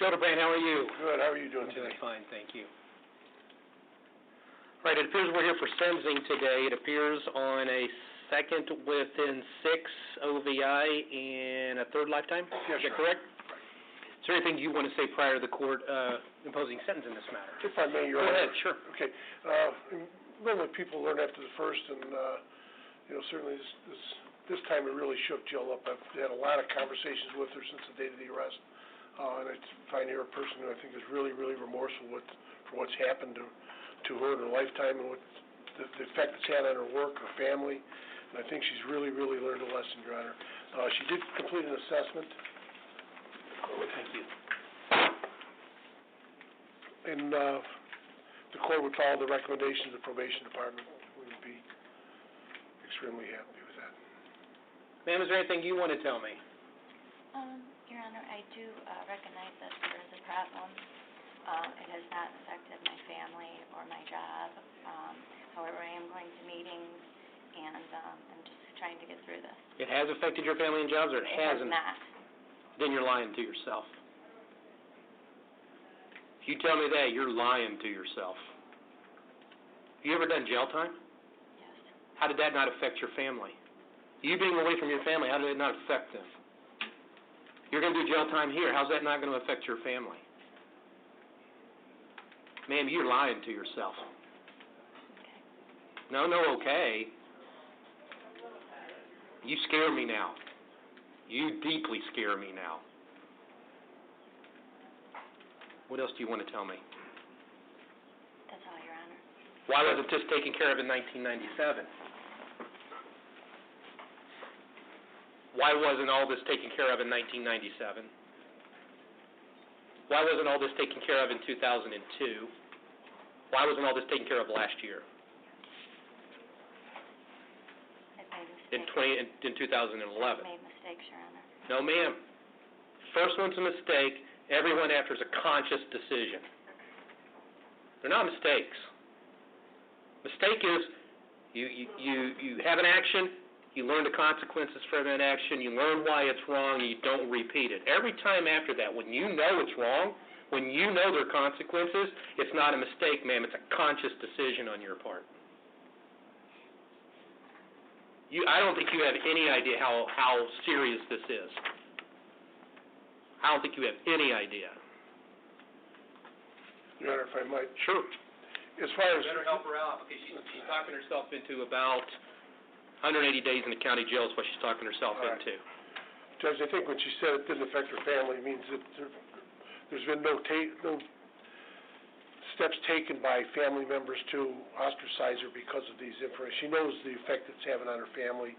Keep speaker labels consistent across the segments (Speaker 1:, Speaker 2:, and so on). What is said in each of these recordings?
Speaker 1: Soderbrand, how are you?
Speaker 2: Good. How are you doing
Speaker 1: I'm
Speaker 2: today?
Speaker 1: doing fine, thank you. Right, it appears we're here for sentencing today. It appears on a second within 6 OVI and a third lifetime?
Speaker 2: Yes,
Speaker 1: Is that correct? Is there anything you want to say prior to the court imposing sentence in this matter?
Speaker 2: If I may, Your
Speaker 1: Go
Speaker 2: Honor.
Speaker 1: ahead, sure.
Speaker 2: Okay. Normally people learn after the first, and certainly this time it really shook Jill up. I've had a lot of conversations with her since the date of the arrest, and I find her a person who I think is really, really remorseful for what's happened to her in her lifetime and what the effect it's had on her work, her family, and I think she's really, really learned a lesson, Your Honor. She did complete an assessment.
Speaker 1: Thank you.
Speaker 2: And the court would follow the recommendations of the probation department. We would be extremely happy with that.
Speaker 1: Ma'am, is there anything you want to tell me?
Speaker 3: Your Honor, I do recognize that there is a problem. It has not affected my family or my job. However, I am going to meetings, and I'm just trying to get through this.
Speaker 1: It has affected your family and jobs, or it hasn't?
Speaker 3: It has not.
Speaker 1: Then you're lying to yourself. If you tell me that, you're lying to yourself. You ever done jail time?
Speaker 3: Yes.
Speaker 1: How did that not affect your family? You being away from your family, how did it not affect them? You're going to do jail time here. How's that not going to affect your family? Ma'am, you're lying to yourself.
Speaker 3: Okay.
Speaker 1: No, okay. You scare me now. You deeply scare me now. What else do you want to tell me?
Speaker 3: That's all, Your Honor.
Speaker 1: Why wasn't this taken care of in 1997? Why wasn't all this taken care of in 1997? Why wasn't all this taken care of in 2002? Why wasn't all this taken care of last year?
Speaker 3: I've made mistakes.
Speaker 1: In 2011?
Speaker 3: I've made mistakes, Your Honor.
Speaker 1: No, ma'am. First one's a mistake. Everyone after is a conscious decision. They're not mistakes. Mistake is you have an action, you learn the consequences for that action, you learn why it's wrong, and you don't repeat it. Every time after that, when you know it's wrong, when you know there are consequences, it's not a mistake, ma'am. It's a conscious decision on your part. I don't think you have any idea how serious this is. I don't think you have any idea.
Speaker 2: Your Honor, if I might.
Speaker 1: Sure.
Speaker 2: As far as...
Speaker 1: Better help her out, because she's talking herself into about 180 days in the county jail is what she's talking herself into.
Speaker 2: Judge, I think when she said it didn't affect her family, it means that there's been no steps taken by family members to ostracize her because of these information. She knows the effect it's having on her family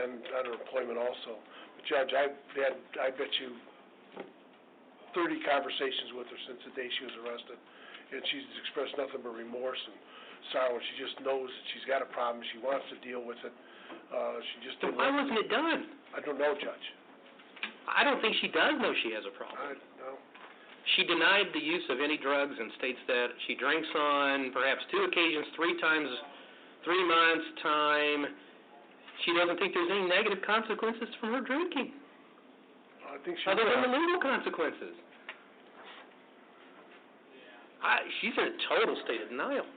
Speaker 2: and on her employment also. But Judge, I've had, I bet you, 30 conversations with her since the day she was arrested, and she's expressed nothing but remorse and sorrow. She just knows that she's got a problem. She wants to deal with it. She just didn't.
Speaker 1: Why wasn't it done?
Speaker 2: I don't know, Judge.
Speaker 1: I don't think she does know she has a problem.
Speaker 2: No.
Speaker 1: She denied the use of any drugs and states that she drinks on perhaps 2 occasions, 3 times, 3 months' time. She doesn't think there's any negative consequences from her drinking,
Speaker 2: I think she.
Speaker 1: other than the legal consequences. She's in a total state of denial.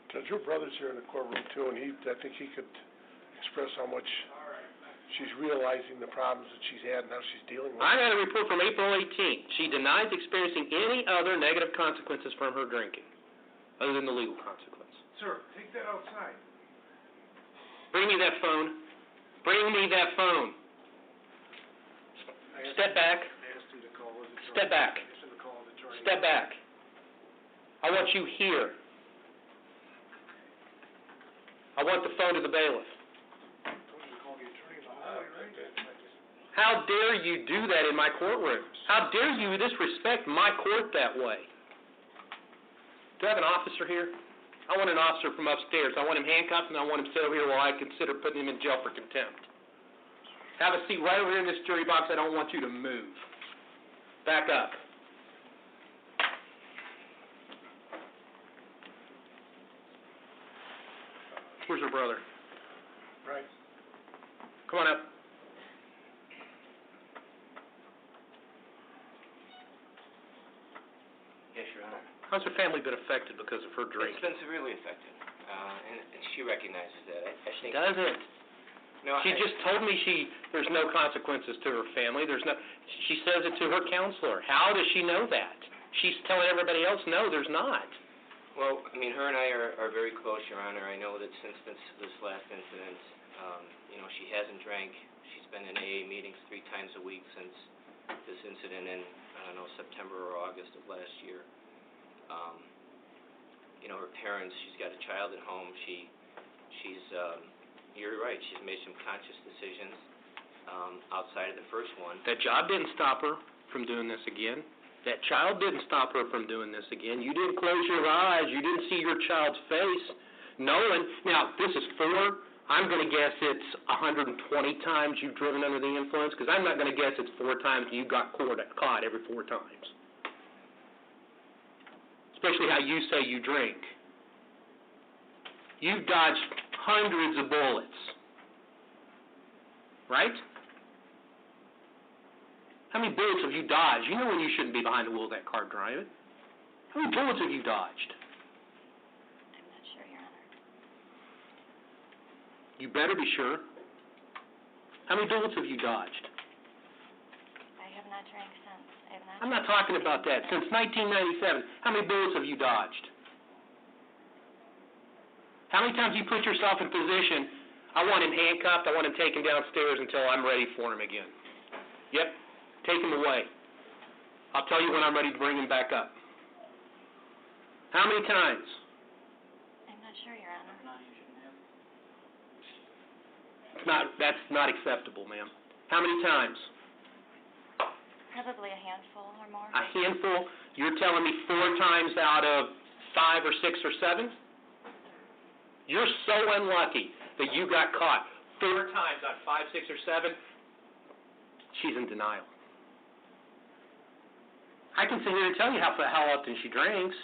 Speaker 2: Judge, your brother's here in the courtroom too, and I think he could express how much she's realizing the problems that she's had and how she's dealing with
Speaker 1: I had a report from April 18th. She denies experiencing any other negative consequences from her drinking, other than the legal consequence.
Speaker 4: Sir, take that outside.
Speaker 1: Bring me that phone. Bring me that phone. Step back.
Speaker 4: I asked him to call his attorney.
Speaker 1: Step back.
Speaker 4: I asked him to call his attorney.
Speaker 1: Step back. I want you here. I want the phone to the bailiff.
Speaker 4: I told you to call the attorney in the hallway, right?
Speaker 1: How dare you do that in my courtroom? How dare you disrespect my court that way? Do I have an officer here? I want an officer from upstairs. I want him handcuffed, and I want him sit over here while I consider putting him in jail for contempt. Have a seat right over here in this jury box. I don't want you to move. Back up. Where's your brother?
Speaker 2: Right.
Speaker 1: Come on up.
Speaker 5: Your Honor.
Speaker 1: How's her family been affected because of her
Speaker 5: It's
Speaker 1: drinking?
Speaker 5: been severely affected, and she recognizes that. I
Speaker 1: She
Speaker 5: think...
Speaker 1: doesn't.
Speaker 5: No,
Speaker 1: She just told me there's no consequences to her family. She says it to her counselor. How does she know that? She's telling everybody else, no, there's not.
Speaker 5: Well, I mean, her and I are very close, Your Honor. I know that since this last incident, she hasn't drank. She's been in AA meetings 3 times a week since this incident in, September or August of last year. Her parents, she's got a child at home. You're right, she's made some conscious decisions outside of the first one.
Speaker 1: That job didn't stop her from doing this again. That child didn't stop her from doing this again. You didn't close your eyes. You didn't see your child's face. Knowing, now, this is 4. I'm going to guess it's 120 times you've driven under the influence, because I'm not going to guess it's 4 times and you got caught every 4 times. Especially how you say you drink. You've dodged hundreds of bullets. Right? How many bullets have you dodged? You know when you shouldn't be behind the wheel of that car driving. How many bullets have you dodged?
Speaker 3: I'm not sure, Your Honor.
Speaker 1: You better be sure. How many bullets have you dodged?
Speaker 3: I have not drank since.
Speaker 1: I'm not talking about that. Since 1997, how many bullets have you dodged? How many times you put yourself in position, I want him handcuffed, I want him taken downstairs until I'm ready for him again? Yep, take him away. I'll tell you when I'm ready to bring him back up. How many times?
Speaker 3: I'm not sure, Your Honor.
Speaker 1: That's not acceptable, ma'am. How many times?
Speaker 3: Probably a handful or more.
Speaker 1: A handful? You're telling me 4 times out of 5 or 6 or 7? You're so unlucky that you got caught 4 times out of 5, 6, or 7. She's in denial. I can sit here and tell you how often she drinks.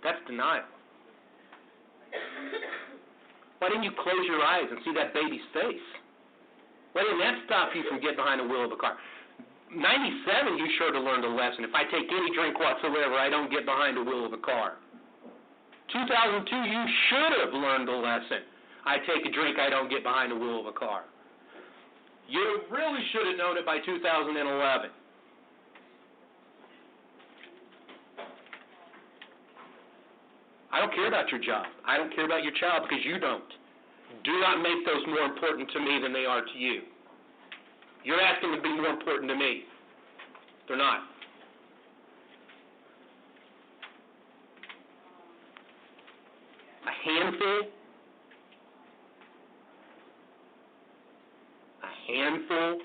Speaker 1: That's denial. Why didn't you close your eyes and see that baby's face? Why didn't that stop you from getting behind the wheel of a car? 97, you sure to learn a lesson. If I take any drink whatsoever, I don't get behind the wheel of a car. 2002, you should have learned a lesson. I take a drink, I don't get behind the wheel of a car. You really should have known it by 2011. I don't care about your job. I don't care about your child because you don't. Do not make those more important to me than they are to you. You're asking to be more important to me. They're not. A handful. A handful.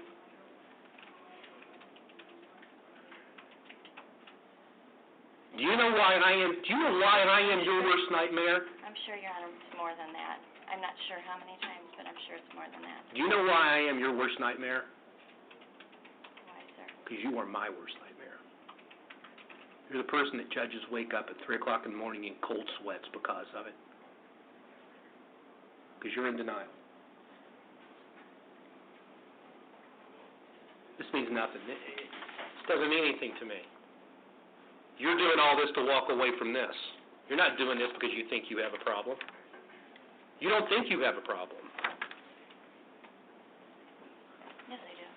Speaker 1: Do you know why I am your worst nightmare?
Speaker 3: I'm sure, Your Honor, it's more than that. I'm not sure how many times, but I'm sure it's more than that.
Speaker 1: Do you know why I am your worst nightmare?
Speaker 3: Why, sir?
Speaker 1: Because you are my worst nightmare. You're the person that judges wake up at 3 o'clock in the morning in cold sweats because of it. Because you're in denial. This means nothing. This doesn't mean anything to me. You're doing all this to walk away from this. You're not doing this because you think you have a problem. You don't think you have a problem.
Speaker 3: Yes, I do.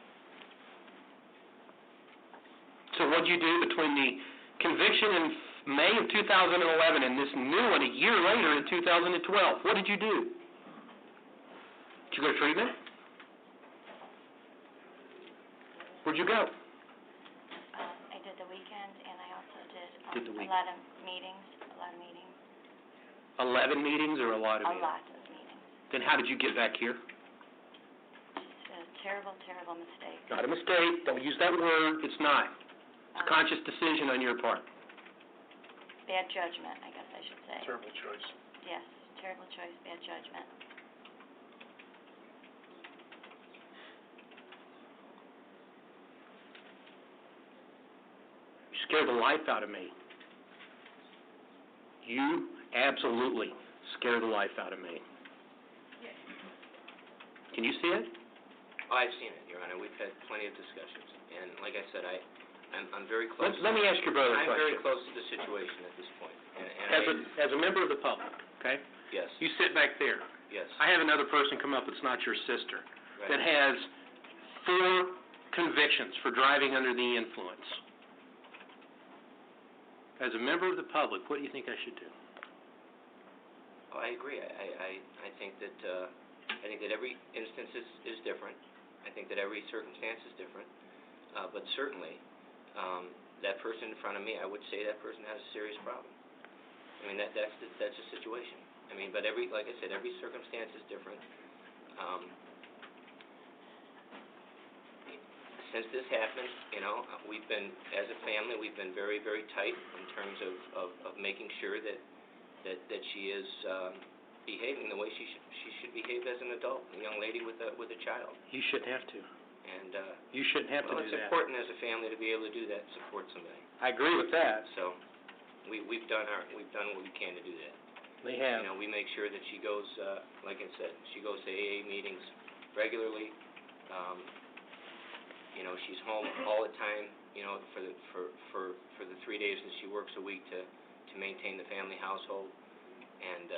Speaker 1: So what did you do between the conviction in May of 2011 and this new one a year later in 2012? What did you do? Did you go to treatment? Where'd you go?
Speaker 3: I did the weekend, and I also
Speaker 1: Did the
Speaker 3: a
Speaker 1: week-
Speaker 3: lot of meetings.
Speaker 1: 11 meetings or a lot of
Speaker 3: A
Speaker 1: meetings?
Speaker 3: lot of meetings.
Speaker 1: Then how did you get back here?
Speaker 3: Just a terrible, terrible mistake.
Speaker 1: Not a mistake. Don't use that word. It's not. It's a conscious decision on your part.
Speaker 3: Bad judgment, I guess I should say.
Speaker 2: Terrible choice.
Speaker 3: Yes, terrible choice, bad judgment.
Speaker 1: You scared the life out of me. You absolutely scared the life out of me. Can you see it?
Speaker 5: Oh, I've seen it, Your Honor. We've had plenty of discussions. And like I said, I'm very close.
Speaker 1: Let me ask your brother a
Speaker 5: I'm very
Speaker 1: question.
Speaker 5: close to the situation at this point. And
Speaker 1: As a member of the public, okay?
Speaker 5: yes,
Speaker 1: You sit back there.
Speaker 5: yes,
Speaker 1: I have another person come up that's not your sister,
Speaker 5: right.
Speaker 1: that has 4 convictions for driving under the influence. As a member of the public, what do you think I should do?
Speaker 5: Oh, I agree. I think that every instance is different. I think that every circumstance is different. But certainly, that person in front of me, I would say that person has a serious problem. I mean, that's a situation. I mean, but like I said, every circumstance is different. Since this happened, we've been, as a family, we've been very, very tight in terms of making sure that she is behaving the way she should behave as an adult, a young lady with a child.
Speaker 1: You shouldn't have to.
Speaker 5: And
Speaker 1: You shouldn't have to do
Speaker 5: it's
Speaker 1: that.
Speaker 5: important as a family to be able to do that, support somebody.
Speaker 1: I agree with that.
Speaker 5: So we've done what we can to do that.
Speaker 1: They have.
Speaker 5: We make sure that she goes, like I said, she goes to AA meetings regularly. She's home all the time, for the 3 days that she works a week to maintain the family household. And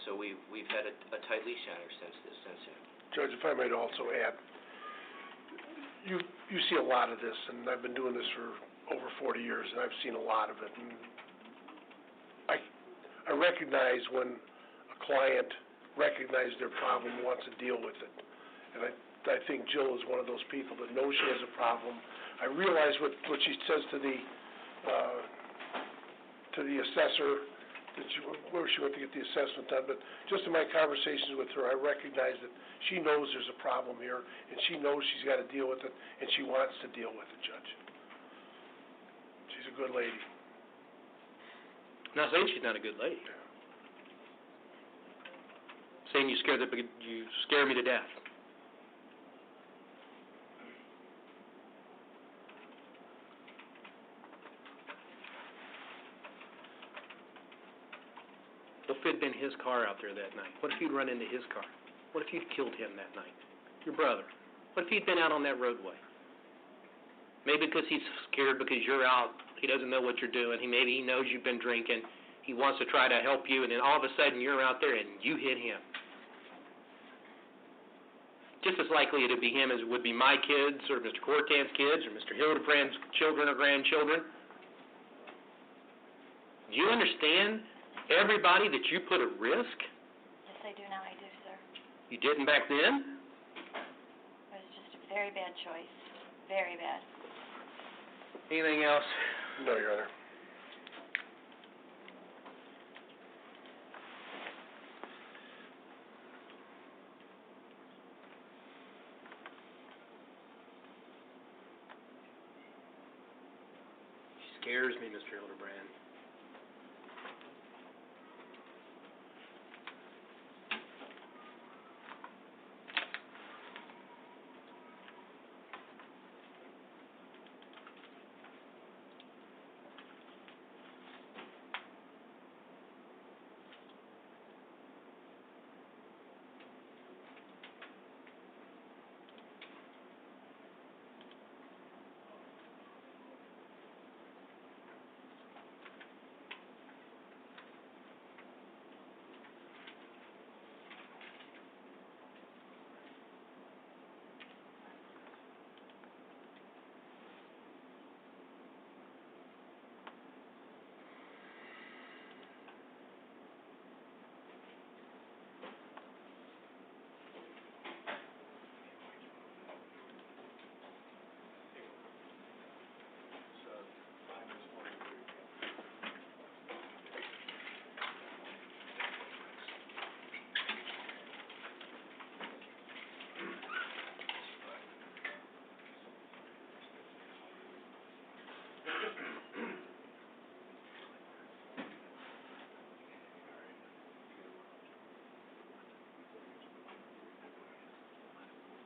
Speaker 5: so we've had a tight leash on her since this incident.
Speaker 2: Judge, if I might also add, you see a lot of this, and I've been doing this for over 40 years, and I've seen a lot of it. And I recognize when a client recognizes their problem and wants to deal with it. And I think Jill is one of those people that knows she has a problem. I realize what she says to the assessor, where she went to get the assessment done, but just in my conversations with her, I recognize that she knows there's a problem here, and she knows she's got to deal with it, and she wants to deal with it, Judge. She's a good lady.
Speaker 1: I'm not saying she's not a good lady. Saying you scare me to death. What if it had been his car out there that night? What if you'd run into his car? What if you'd killed him that night? Your brother. What if he'd been out on that roadway? Maybe because he's scared because you're out, he doesn't know what you're doing. Maybe he knows you've been drinking. He wants to try to help you, and then all of a sudden you're out there and you hit him. Just as likely it'd be him as it would be my kids or Mr. Cortan's kids or Mr. Hildebrand's children or grandchildren. Do you understand everybody that you put at risk?
Speaker 3: Yes, I do now, I do, sir.
Speaker 1: You didn't back then?
Speaker 3: It was just a very bad choice, very bad.
Speaker 1: Anything else?
Speaker 2: No, Your Honor.
Speaker 1: She scares me, Mr. Hildebrand.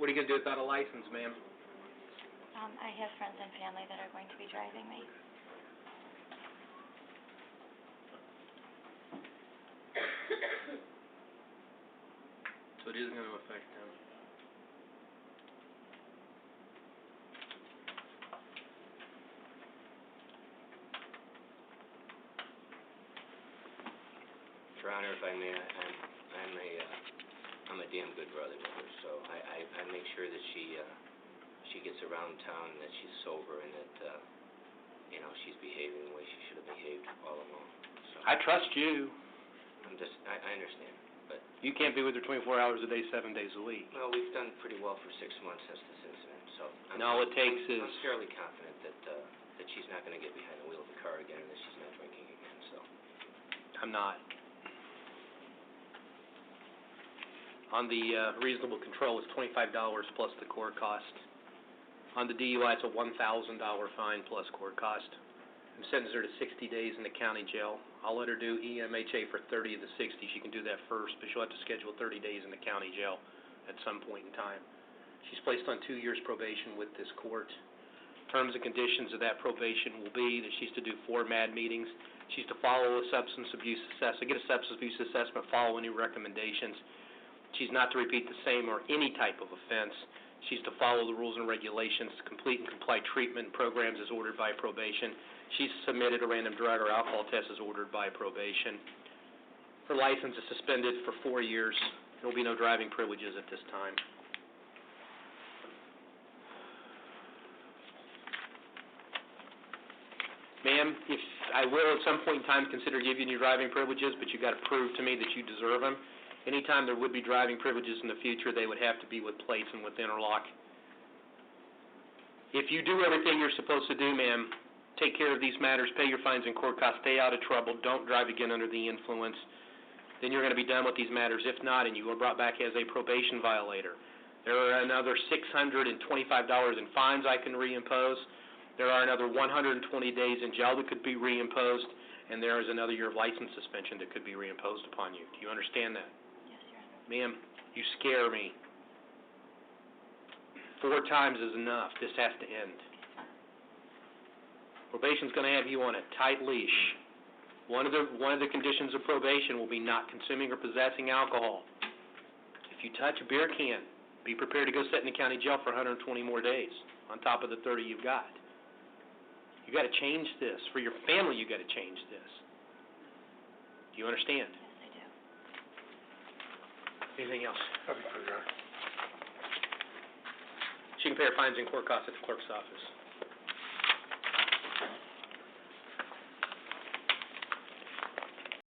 Speaker 1: What are you going to do without a license, ma'am?
Speaker 3: I have friends and family that are going to be driving me.
Speaker 1: So it is going to affect them.
Speaker 5: Your Honor, if I may, I'm a damn good brother to her, so I make sure that she gets around town, and that she's sober, and that, she's behaving the way she should have behaved all along, so.
Speaker 1: I trust you.
Speaker 5: I understand, but,
Speaker 1: You can't be with her 24 hours a day, 7 days a week.
Speaker 5: well, we've done pretty well for 6 months since this incident, so.
Speaker 1: All it takes is...
Speaker 5: I'm fairly confident that she's not gonna get behind the wheel of the car again, and that she's not drinking again, so.
Speaker 1: I'm not. On the reasonable control, it's $25 plus the court cost. On the DUI, it's a $1,000 fine plus court cost. I'm sentencing her to 60 days in the county jail. I'll let her do EMHA for 30 of the 60. She can do that first, but she'll have to schedule 30 days in the county jail at some point in time. She's placed on 2 years probation with this court. Terms and conditions of that probation will be that she's to do 4 MAD meetings. She's to follow a substance abuse assessment, get a substance abuse assessment, follow any recommendations. She's not to repeat the same or any type of offense. She's to follow the rules and regulations, complete and comply treatment programs as ordered by probation. She's submitted a random drug or alcohol test as ordered by probation. Her license is suspended for 4 years. There will be no driving privileges at this time. Ma'am, if I will at some point in time consider giving you driving privileges, but you've got to prove to me that you deserve them. Anytime there would be driving privileges in the future, they would have to be with plates and with interlock. If you do everything you're supposed to do, ma'am, take care of these matters, pay your fines and court costs, stay out of trouble, don't drive again under the influence, then you're going to be done with these matters. If not, and you are brought back as a probation violator, there are another $625 in fines I can reimpose. There are another 120 days in jail that could be reimposed, and there is another year of license suspension that could be reimposed upon you. Do you understand that?
Speaker 3: Yes, Your Honor.
Speaker 1: Ma'am, you scare me. 4 times is enough. This has to end. Probation's going to have you on a tight leash. One of the conditions of probation will be not consuming or possessing alcohol. If you touch a beer can, be prepared to go sit in the county jail for 120 more days on top of the 30 you've got. You got to change this. For your family, you got to change this. Do you understand?
Speaker 3: Yes, I do.
Speaker 1: Anything else?
Speaker 2: That'd be good, Your Honor.
Speaker 1: She can pay her fines and court costs at the clerk's office.